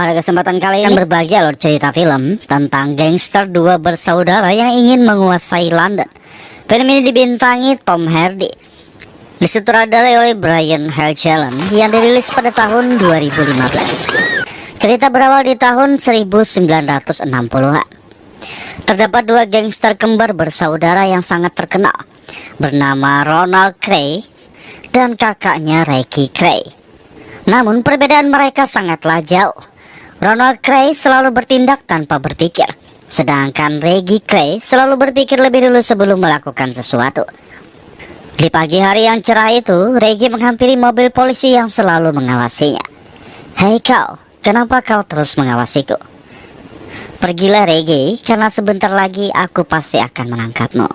Pada kesempatan kali ini berbagi alur cerita film tentang gangster dua bersaudara yang ingin menguasai London. Film ini dibintangi Tom Hardy, disutradarai oleh Brian Helgeland, yang dirilis pada tahun 2015. Cerita berawal di tahun 1960-an. Terdapat dua gangster kembar bersaudara yang sangat terkenal, bernama Ronald Kray dan kakaknya Reggie Kray. Namun perbedaan mereka sangatlah jauh. Ronald Kray selalu bertindak tanpa berpikir, sedangkan Reggie Kray selalu berpikir lebih dulu sebelum melakukan sesuatu. Di pagi hari yang cerah itu, Reggie menghampiri mobil polisi yang selalu mengawasinya. "Hei kau, kenapa kau terus mengawasiku? Pergilah Reggie, karena sebentar lagi aku pasti akan menangkapmu."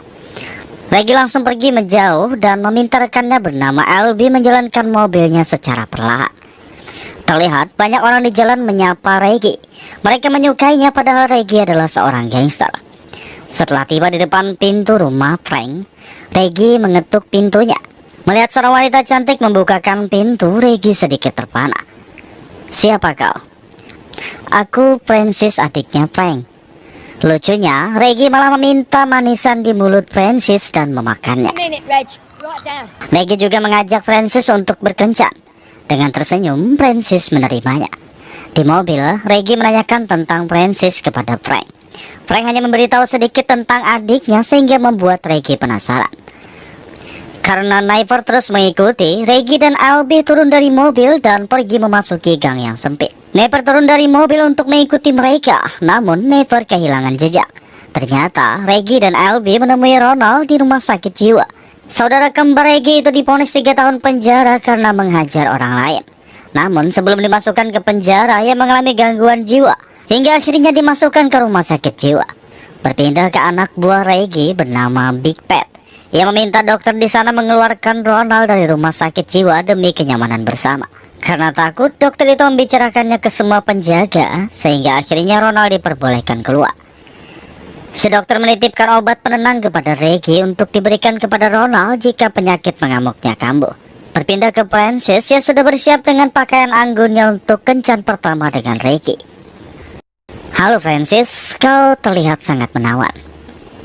Reggie langsung pergi menjauh dan meminta rekannya bernama LB menjalankan mobilnya secara perlahan. Terlihat banyak orang di jalan menyapa Reggie. Mereka menyukainya padahal Reggie adalah seorang gangster. Setelah tiba di depan pintu rumah Frank, Reggie mengetuk pintunya. Melihat seorang wanita cantik membukakan pintu, Reggie sedikit terpana. "Siapa kau?" "Aku Francis, adiknya Frank." Lucunya, Reggie malah meminta manisan di mulut Francis dan memakannya. Reggie juga mengajak Francis untuk berkencan. Dengan tersenyum, Francis menerimanya. Di mobil, Reggie menanyakan tentang Francis kepada Frank. Frank hanya memberitahu sedikit tentang adiknya sehingga membuat Reggie penasaran. Karena Never terus mengikuti, Reggie dan LB turun dari mobil dan pergi memasuki gang yang sempit. Never turun dari mobil untuk mengikuti mereka, namun Never kehilangan jejak. Ternyata Reggie dan LB menemui Ronald di rumah sakit jiwa. Saudara kembar Reggie itu divonis 3 tahun penjara karena menghajar orang lain. Namun sebelum dimasukkan ke penjara, ia mengalami gangguan jiwa hingga akhirnya dimasukkan ke rumah sakit jiwa. Berpindah ke anak buah Reggie bernama Big Pat. Ia meminta dokter di sana mengeluarkan Ronald dari rumah sakit jiwa demi kenyamanan bersama. Karena takut, dokter itu membicarakannya ke semua penjaga sehingga akhirnya Ronald diperbolehkan keluar. Si dokter menitipkan obat penenang kepada Reggie untuk diberikan kepada Ronald jika penyakit mengamuknya kambuh. Berpindah ke Francis yang sudah bersiap dengan pakaian anggunnya untuk kencan pertama dengan Reggie. "Halo Francis, kau terlihat sangat menawan."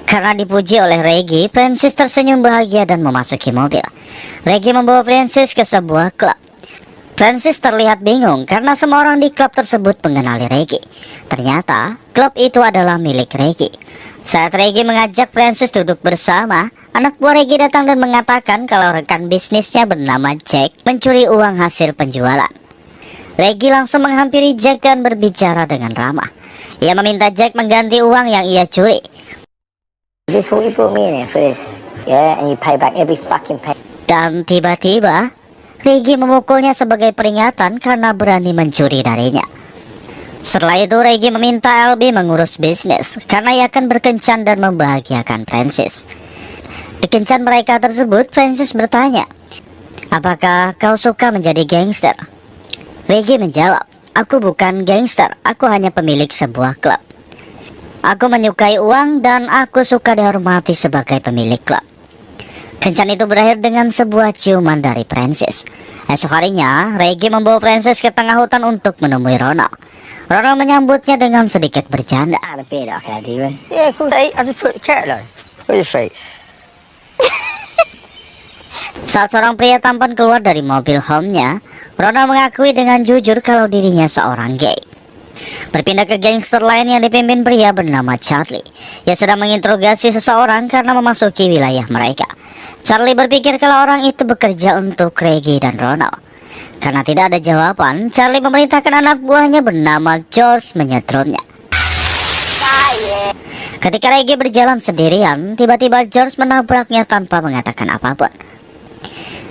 Karena dipuji oleh Reggie, Francis tersenyum bahagia dan memasuki mobil. Reggie membawa Francis ke sebuah klub. Francis terlihat bingung karena semua orang di klub tersebut mengenali Reggie. Ternyata klub itu adalah milik Reggie. Saat Reggie mengajak Francis duduk bersama, anak buah Reggie datang dan mengatakan kalau rekan bisnisnya bernama Jack mencuri uang hasil penjualan. Reggie langsung menghampiri Jack dan berbicara dengan ramah. Ia meminta Jack mengganti uang yang ia curi. Is this what you brought me in here for this? Yeah, and you pay back every fucking penny. Dan tiba-tiba Reggie memukulnya sebagai peringatan karena berani mencuri darinya. Setelah itu Reggie meminta LB mengurus bisnis karena ia akan berkencan dan membahagiakan Francis. Di kencan mereka tersebut, Francis bertanya, "Apakah kau suka menjadi gangster?" Reggie menjawab, "Aku bukan gangster, aku hanya pemilik sebuah klub. Aku menyukai uang dan aku suka dihormati sebagai pemilik klub." Kencan itu berakhir dengan sebuah ciuman dari Francis. Esok harinya, Reggie membawa Francis ke tengah hutan untuk menemui Ronald. Ronald menyambutnya dengan sedikit bercanda. I had a beer that I can have you in. Yeah, of course. I just put the kettle on. Where's your feet? Saat seorang pria tampan keluar dari mobil home-nya, Ronald mengakui dengan jujur kalau dirinya seorang gay. Berpindah ke gangster lain yang dipimpin pria bernama Charlie. Ia sedang menginterogasi seseorang karena memasuki wilayah mereka. Charlie berpikir kalau orang itu bekerja untuk Reggie dan Ronald. Karena tidak ada jawaban, Charlie memerintahkan anak buahnya bernama George menyetrumnya. Ketika Reggie berjalan sendirian, tiba-tiba George menabraknya tanpa mengatakan apapun.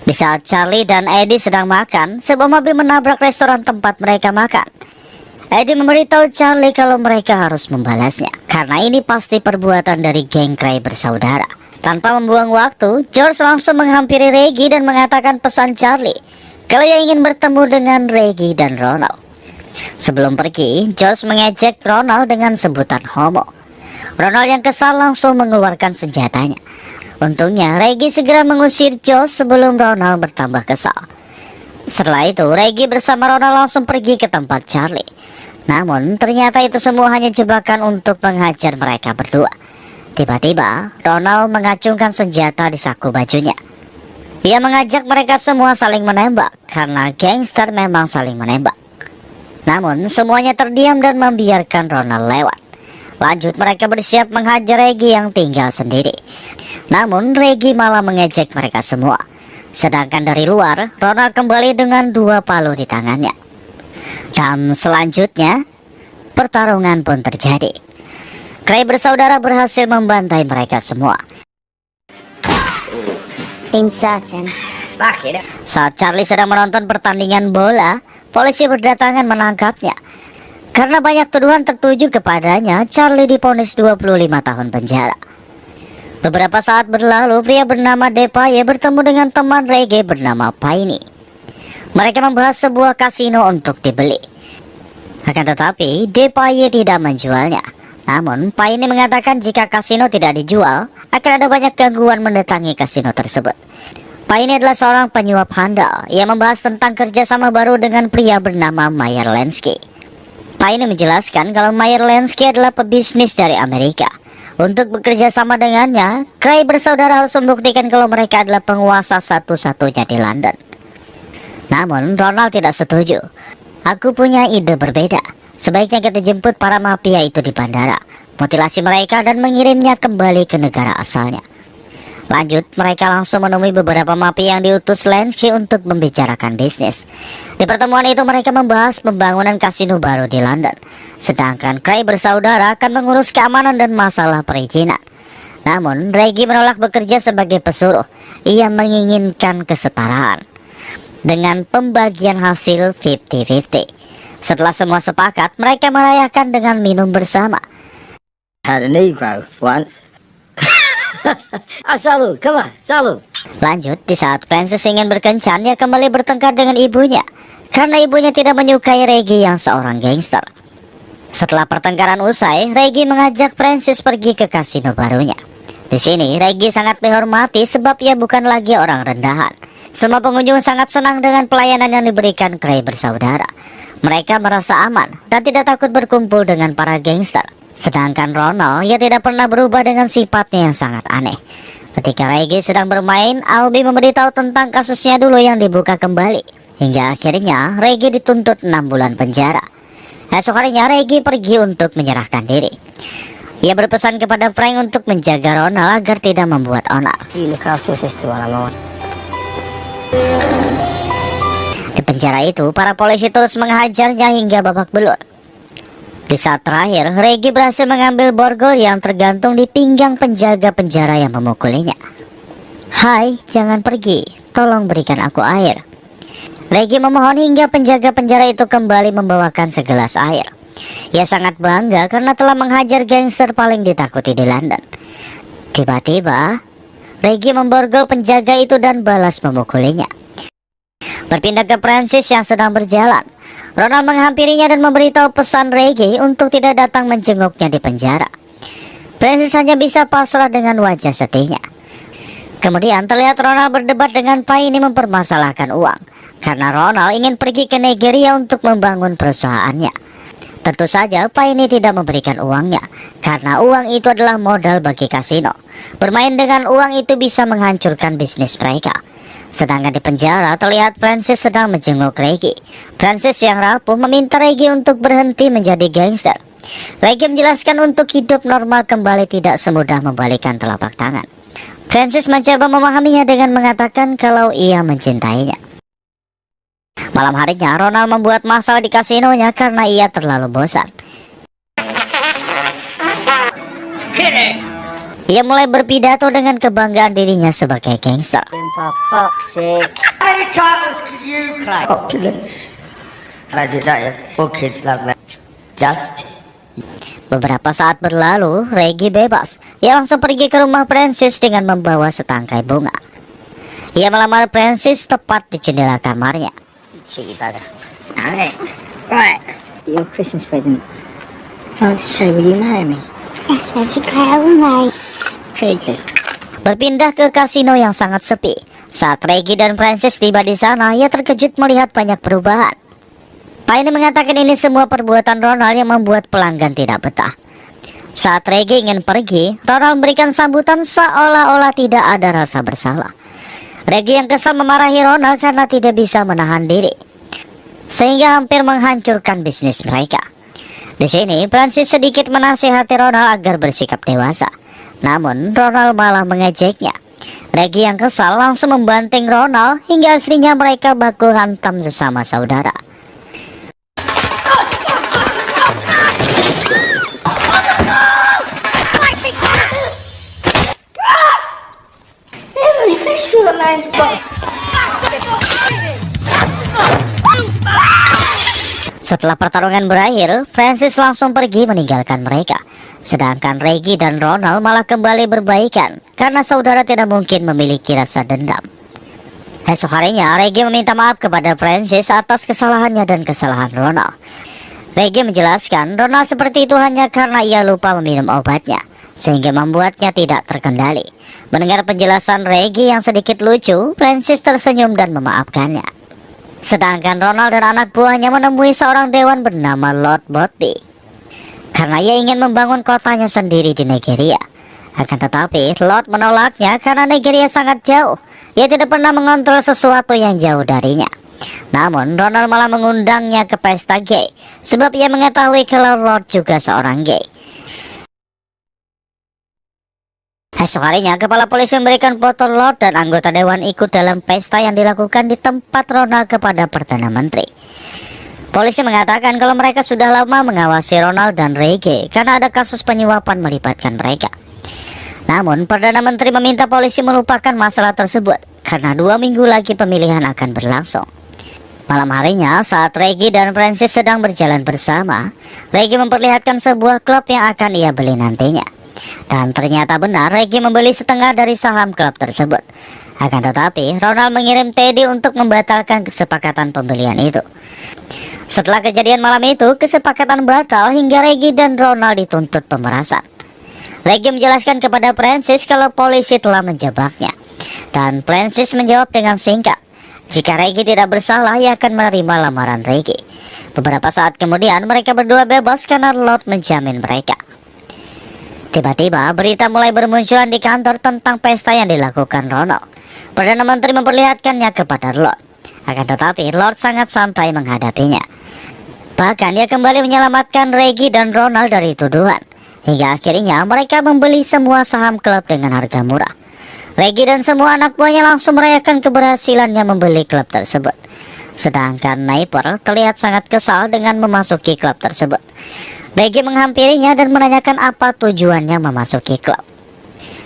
Di saat Charlie dan Eddie sedang makan, sebuah mobil menabrak restoran tempat mereka makan. Eddie memberitahu Charlie kalau mereka harus membalasnya, karena ini pasti perbuatan dari geng Kray bersaudara. Tanpa membuang waktu, George langsung menghampiri Reggie dan mengatakan pesan Charlie kalau ia ingin bertemu dengan Reggie dan Ronald. Sebelum pergi, George mengejek Ronald dengan sebutan homo. Ronald yang kesal langsung mengeluarkan senjatanya. Untungnya Reggie segera mengusir George sebelum Ronald bertambah kesal. Setelah itu Reggie bersama Ronald langsung pergi ke tempat Charlie. Namun ternyata itu semua hanya jebakan untuk menghajar mereka berdua. Tiba-tiba Ronald mengacungkan senjata di saku bajunya. Ia mengajak mereka semua saling menembak karena gangster memang saling menembak. Namun semuanya terdiam dan membiarkan Ronald lewat. Lanjut mereka bersiap menghajar Reggie yang tinggal sendiri. Namun Reggie malah mengejek mereka semua. Sedangkan dari luar Ronald kembali dengan 2 palu di tangannya. Dan selanjutnya pertarungan pun terjadi. Cray bersaudara berhasil membantai mereka semua. Tim Sutton. Saat Charlie sedang menonton pertandingan bola, polisi berdatangan menangkapnya. Karena banyak tuduhan tertuju kepadanya, Charlie divonis 25 tahun penjara. Beberapa saat berlalu, pria bernama Depaye bertemu dengan teman Reggie bernama Paine. Mereka membahas sebuah kasino untuk dibeli. Akan tetapi, Depaye tidak menjualnya. Namun, Paine mengatakan jika kasino tidak dijual, akan ada banyak gangguan mendatangi kasino tersebut. Paine adalah seorang penyuap handal. Ia membahas tentang kerjasama baru dengan pria bernama Meyer Lansky. Paine menjelaskan kalau Meyer Lansky adalah pebisnis dari Amerika. Untuk bekerja sama dengannya, Cray bersaudara harus membuktikan kalau mereka adalah penguasa satu-satunya di London. Namun, Ronald tidak setuju. Aku punya ide berbeda. Sebaiknya kita jemput para mafia itu di bandara, mutilasi mereka dan mengirimnya kembali ke negara asalnya. Lanjut, mereka langsung menemui beberapa mafia yang diutus Lansky untuk membicarakan bisnis. Di pertemuan itu mereka membahas pembangunan kasino baru di London. Sedangkan Cray bersaudara akan mengurus keamanan dan masalah perizinan. Namun, Reggie menolak bekerja sebagai pesuruh. Ia menginginkan kesetaraan dengan pembagian hasil 50-50. Setelah semua sepakat, mereka merayakan dengan minum bersama. Had a Negro once. Salud, come on, salud. Lanjut, di saat Francis ingin berkencan, ia kembali bertengkar dengan ibunya. Karena ibunya tidak menyukai Reggie yang seorang gangster. Setelah pertengkaran usai, Reggie mengajak Francis pergi ke kasino barunya. Di sini, Reggie sangat dihormati sebab ia bukan lagi orang rendahan. Semua pengunjung sangat senang dengan pelayanan yang diberikan Cray bersaudara. Mereka merasa aman dan tidak takut berkumpul dengan para gangster. Sedangkan Ronald, ia tidak pernah berubah dengan sifatnya yang sangat aneh. Ketika Reggie sedang bermain, Albie memberitahu tentang kasusnya dulu yang dibuka kembali. Hingga akhirnya Reggie dituntut 6 bulan penjara. Esok harinya Reggie pergi untuk menyerahkan diri. Ia berpesan kepada Frank untuk menjaga Ronald agar tidak membuat onar. You look after your sister while I'm on. Di penjara itu, para polisi terus menghajarnya hingga babak belur. Di saat terakhir, Reggie berhasil mengambil borgol yang tergantung di pinggang penjaga penjara yang memukulinya. Hai, jangan pergi, tolong berikan aku air. Reggie memohon hingga penjaga penjara itu kembali membawakan segelas air. Ia sangat bangga karena telah menghajar gangster paling ditakuti di London. Tiba-tiba, Reggie memborgol penjaga itu dan balas memukulinya. Berpindah ke Francis yang sedang berjalan. Ronald menghampirinya dan memberitahu pesan Reggie untuk tidak datang menjenguknya di penjara. Francis hanya bisa pasrah dengan wajah sedihnya. Kemudian terlihat Ronald berdebat dengan Paine mempermasalahkan uang. Karena Ronald ingin pergi ke Nigeria untuk membangun perusahaannya. Tentu saja Paine tidak memberikan uangnya, karena uang itu adalah modal bagi kasino. Bermain dengan uang itu bisa menghancurkan bisnis mereka. Sedangkan di penjara terlihat Francis sedang menjenguk Reggie. Francis yang rapuh meminta Reggie untuk berhenti menjadi gangster. Reggie menjelaskan untuk hidup normal kembali tidak semudah membalikan telapak tangan. Francis mencoba memahaminya dengan mengatakan kalau ia mencintainya. Malam harinya Ronald membuat masalah di kasinonya karena ia terlalu bosan. Ia mulai berpidato dengan kebanggaan dirinya sebagai gangster. For fuck's sake. How many times could you cry? Opulence. Imagine that, yeah? All kids love that. Just. Beberapa saat berlalu, Reggie bebas. Ia langsung pergi ke rumah Francis dengan membawa setangkai bunga. Ia melamar Francis tepat di jendela kamarnya. Cheeky bugger. Alright. Right. Your Christmas present. Francis, will you marry me? Yes, Reggie Cray, I will marry. Very good. Berpindah ke kasino yang sangat sepi. Saat Reggie dan Francis tiba di sana, ia terkejut melihat banyak perubahan. Payne mengatakan ini semua perbuatan Ronald yang membuat pelanggan tidak betah. Saat Reggie ingin pergi, Ronald memberikan sambutan seolah-olah tidak ada rasa bersalah. Reggie yang kesal memarahi Ronald karena tidak bisa menahan diri, sehingga hampir menghancurkan bisnis mereka. Di sini, Francis sedikit menasihati Ronald agar bersikap dewasa. Namun, Ronald malah mengejeknya. Reggie yang kesal langsung membanting Ronald hingga akhirnya mereka baku hantam sesama saudara. Setelah pertarungan berakhir, Francis langsung pergi meninggalkan mereka. Sedangkan Reggie dan Ronald malah kembali berbaikan karena saudara tidak mungkin memiliki rasa dendam. Esok harinya, Reggie meminta maaf kepada Francis atas kesalahannya dan kesalahan Ronald. Reggie menjelaskan Ronald seperti itu hanya karena ia lupa meminum obatnya, sehingga membuatnya tidak terkendali. Mendengar penjelasan Reggie yang sedikit lucu, Francis tersenyum dan memaafkannya. Sedangkan Ronald dan anak buahnya menemui seorang dewan bernama Lord Botby, karena ia ingin membangun kotanya sendiri di Nigeria. Akan tetapi Lord menolaknya karena Nigeria sangat jauh. Ia tidak pernah mengontrol sesuatu yang jauh darinya. Namun Ronald malah mengundangnya ke pesta gay, sebab ia mengetahui kalau Lord juga seorang gay. Esok harinya, kepala polisi memberikan foto Lord dan anggota dewan ikut dalam pesta yang dilakukan di tempat Ronald kepada Perdana Menteri. Polisi mengatakan kalau mereka sudah lama mengawasi Ronald dan Reggie karena ada kasus penyuapan melibatkan mereka. Namun, Perdana Menteri meminta polisi melupakan masalah tersebut karena 2 minggu lagi pemilihan akan berlangsung. Malam harinya, saat Reggie dan Francis sedang berjalan bersama, Reggie memperlihatkan sebuah klub yang akan ia beli nantinya. Dan ternyata benar, Reggie membeli setengah dari saham klub tersebut. Akan tetapi, Ronald mengirim Teddy untuk membatalkan kesepakatan pembelian itu. Setelah kejadian malam itu, kesepakatan batal hingga Reggie dan Ronald dituntut pemerasan. Reggie menjelaskan kepada Francis kalau polisi telah menjebaknya. Dan Francis menjawab dengan singkat, jika Reggie tidak bersalah, ia akan menerima lamaran Reggie. Beberapa saat kemudian, mereka berdua bebas karena Lord menjamin mereka. Tiba-tiba berita mulai bermunculan di kantor tentang pesta yang dilakukan Ronald. Perdana Menteri memperlihatkannya kepada Lord. Akan tetapi Lord sangat santai menghadapinya. Bahkan dia kembali menyelamatkan Reggie dan Ronald dari tuduhan. Hingga akhirnya mereka membeli semua saham klub dengan harga murah. Reggie dan semua anak buahnya langsung merayakan keberhasilannya membeli klub tersebut. Sedangkan Napier terlihat sangat kesal dengan memasuki klub tersebut. Reggie menghampirinya dan menanyakan apa tujuannya memasuki klub.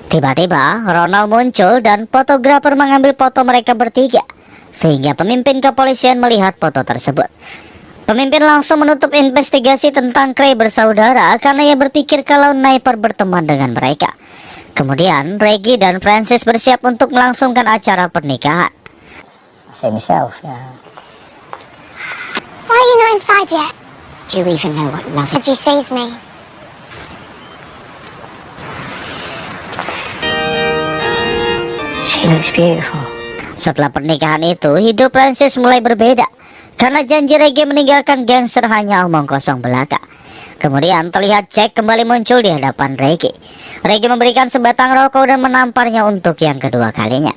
Tiba-tiba Ronald muncul dan fotografer mengambil foto mereka bertiga, sehingga pemimpin kepolisian melihat foto tersebut. Pemimpin langsung menutup investigasi tentang Cray bersaudara karena ia berpikir kalau Napier berteman dengan mereka. Kemudian Reggie dan Francis bersiap untuk melangsungkan acara pernikahan. Say myself, yeah. Why are you not inside yet? Do you even know what love is? Reggie sees me. She looks beautiful. Setelah pernikahan itu, hidup Francis mulai berbeda karena janji Reggie meninggalkan gangster hanya omong kosong belaka. Kemudian terlihat Jack kembali muncul di hadapan Reggie. Reggie memberikan sebatang rokok dan menamparnya untuk yang kedua kalinya.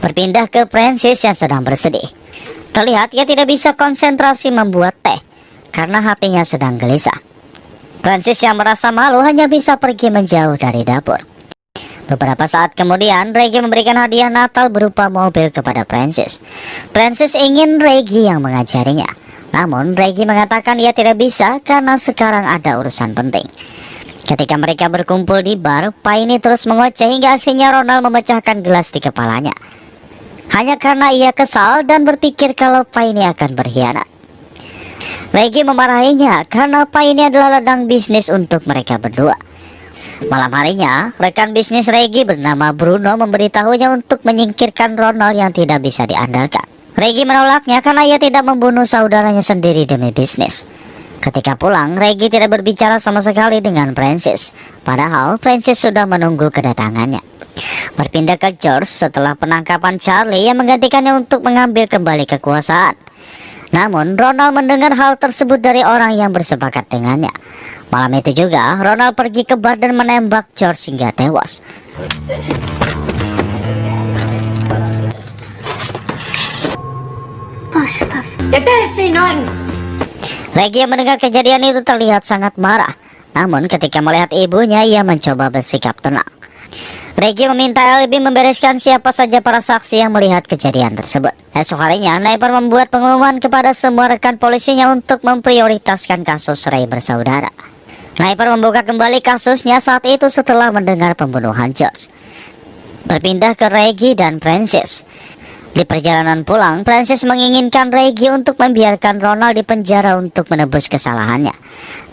Berpindah ke Francis yang sedang bersedih. Terlihat ia tidak bisa konsentrasi membuat teh karena hatinya sedang gelisah. Francis yang merasa malu hanya bisa pergi menjauh dari dapur. Beberapa saat kemudian, Reggie memberikan hadiah Natal berupa mobil kepada Francis. Francis ingin Reggie yang mengajarinya. Namun, Reggie mengatakan ia tidak bisa karena sekarang ada urusan penting. Ketika mereka berkumpul di bar, Payne terus mengoceh hingga akhirnya Ronald memecahkan gelas di kepalanya. Hanya karena ia kesal dan berpikir kalau Payne akan berkhianat. Reggie memarahinya karena Payne adalah ladang bisnis untuk mereka berdua. Malam harinya, rekan bisnis Reggie bernama Bruno memberitahunya untuk menyingkirkan Ronald yang tidak bisa diandalkan. Reggie menolaknya karena ia tidak membunuh saudaranya sendiri demi bisnis. Ketika pulang, Reggie tidak berbicara sama sekali dengan Francis. Padahal Francis sudah menunggu kedatangannya. Berpindah ke George setelah penangkapan Charlie yang menggantikannya untuk mengambil kembali kekuasaan. Namun Ronald mendengar hal tersebut dari orang yang bersepakat dengannya. Malam itu juga Ronald pergi ke bar dan menembak George hingga tewas. Reggie yang mendengar kejadian itu terlihat sangat marah. Namun ketika melihat ibunya, ia mencoba bersikap tenang. Reggie meminta Elby membereskan siapa saja para saksi yang melihat kejadian tersebut. Esok harinya, Napier membuat pengumuman kepada semua rekan polisinya untuk memprioritaskan kasus Ray bersaudara. Napier membuka kembali kasusnya saat itu setelah mendengar pembunuhan George. Berpindah ke Reggie dan Francis. Di perjalanan pulang, Francis menginginkan Reggie untuk membiarkan Ronald di penjara untuk menebus kesalahannya.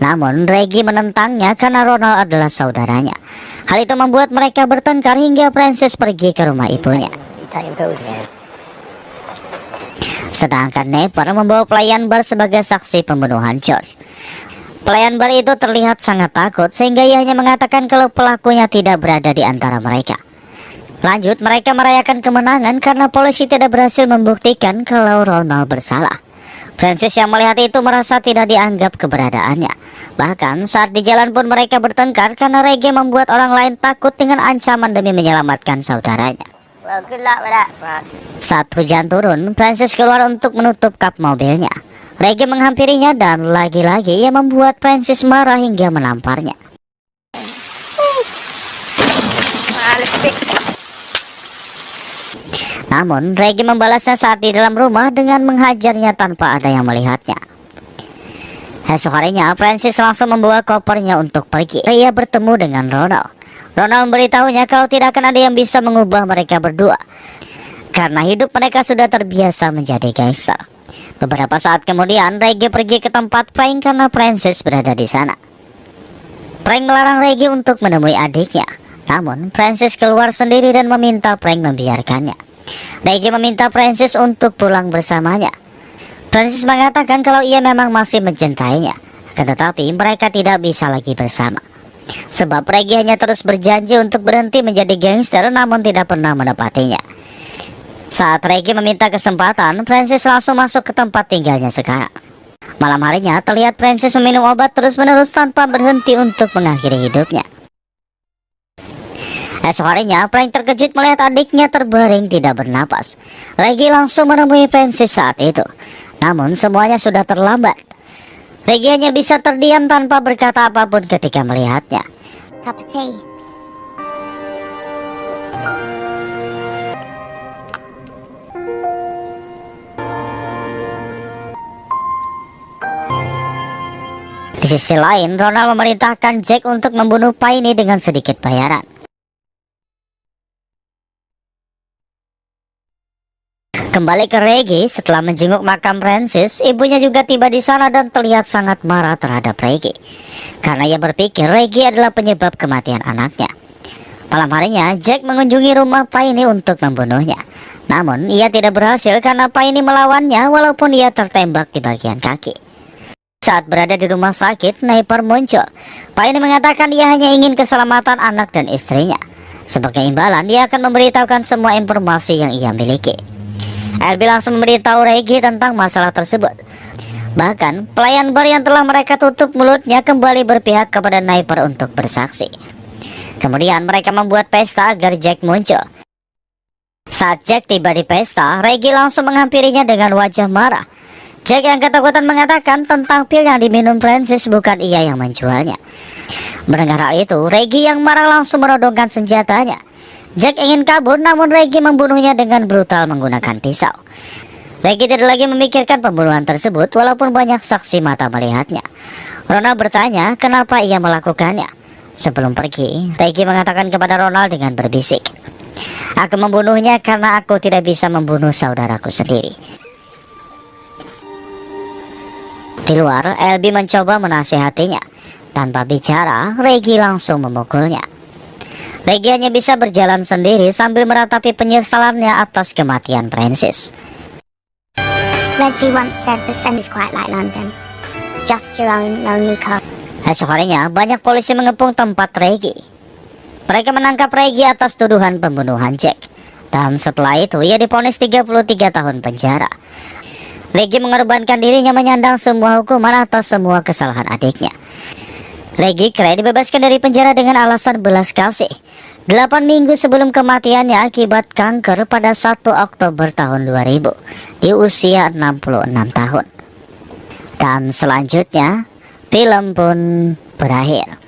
Namun Reggie menentangnya karena Ronald adalah saudaranya. Hal itu membuat mereka bertengkar hingga Francis pergi ke rumah ibunya. Sedangkan Napier membawa pelayan bar sebagai saksi pembunuhan George. Pelayan bar itu terlihat sangat takut sehingga ia hanya mengatakan kalau pelakunya tidak berada di antara mereka. Lanjut, mereka merayakan kemenangan karena polisi tidak berhasil membuktikan kalau Ronald bersalah. Francis yang melihat itu merasa tidak dianggap keberadaannya. Bahkan saat di jalan pun mereka bertengkar karena Reggie membuat orang lain takut dengan ancaman demi menyelamatkan saudaranya. Saat hujan turun, Francis keluar untuk menutup kap mobilnya. Reggie menghampirinya dan lagi-lagi ia membuat Francis marah hingga menamparnya. Namun Reggie membalasnya saat di dalam rumah dengan menghajarnya tanpa ada yang melihatnya. Esok harinya, Francis langsung membawa kopernya untuk pergi. Ia bertemu dengan Ronald. Ronald memberitahunya kalau tidak akan ada yang bisa mengubah mereka berdua, karena hidup mereka sudah terbiasa menjadi gangster. Beberapa saat kemudian, Reggie pergi ke tempat Frank karena Francis berada di sana. Frank melarang Reggie untuk menemui adiknya. Namun, Francis keluar sendiri dan meminta Frank membiarkannya. Reggie meminta Francis untuk pulang bersamanya. Francis mengatakan kalau ia memang masih mencintainya, tetapi mereka tidak bisa lagi bersama. Sebab Reggie hanya terus berjanji untuk berhenti menjadi gangster namun tidak pernah menepatinya. Saat Reggie meminta kesempatan, Francis langsung masuk ke tempat tinggalnya sekarang. Malam harinya terlihat Francis meminum obat terus-menerus tanpa berhenti untuk mengakhiri hidupnya. Esok harinya, Frank terkejut melihat adiknya terbaring tidak bernapas. Reggie langsung menemui Francis saat itu. Namun semuanya sudah terlambat. Reggie hanya bisa terdiam tanpa berkata apapun ketika melihatnya. Cup of tea. Di sisi lain, Ronald memerintahkan Jack untuk membunuh Paine dengan sedikit bayaran. Kembali ke Reggie, setelah menjenguk makam Francis, ibunya juga tiba di sana dan terlihat sangat marah terhadap Reggie, karena ia berpikir Reggie adalah penyebab kematian anaknya. Malam harinya, Jack mengunjungi rumah Paine untuk membunuhnya. Namun, ia tidak berhasil karena Paine melawannya walaupun ia tertembak di bagian kaki. Saat berada di rumah sakit, Napier muncul. Paine mengatakan dia hanya ingin keselamatan anak dan istrinya. Sebagai imbalan, dia akan memberitahukan semua informasi yang ia miliki. Elby langsung memberitahu Reggie tentang masalah tersebut. Bahkan, pelayan bar yang telah mereka tutup mulutnya kembali berpihak kepada Napier untuk bersaksi. Kemudian mereka membuat pesta agar Jack muncul. Saat Jack tiba di pesta, Reggie langsung menghampirinya dengan wajah marah. Jack yang ketakutan mengatakan tentang pil yang diminum Francis bukan ia yang menjualnya. Mendengar hal itu, Reggie yang marah langsung menodongkan senjatanya. Jack ingin kabur namun Reggie membunuhnya dengan brutal menggunakan pisau. Reggie tidak lagi memikirkan pembunuhan tersebut walaupun banyak saksi mata melihatnya. Ronald bertanya kenapa ia melakukannya. Sebelum pergi, Reggie mengatakan kepada Ronald dengan berbisik, "Aku membunuhnya karena aku tidak bisa membunuh saudaraku sendiri." Di luar, Elby mencoba menasihatinya. Tanpa bicara, Reggie langsung memukulnya. Reggie hanya bisa berjalan sendiri sambil meratapi penyesalannya atas kematian Francis. Reggie once said the sun is quite like London. Just your own lonely car. Esok harinya, banyak polisi mengepung tempat Reggie. Mereka menangkap Reggie atas tuduhan pembunuhan Jack. Dan setelah itu, ia divonis 33 tahun penjara. Leggy mengorbankan dirinya menyandang semua hukuman atas semua kesalahan adiknya. Leggy Cray dibebaskan dari penjara dengan alasan belas kasih 8 minggu sebelum kematiannya akibat kanker pada 1 Oktober tahun 2000 di usia 66 tahun. Dan selanjutnya film pun berakhir.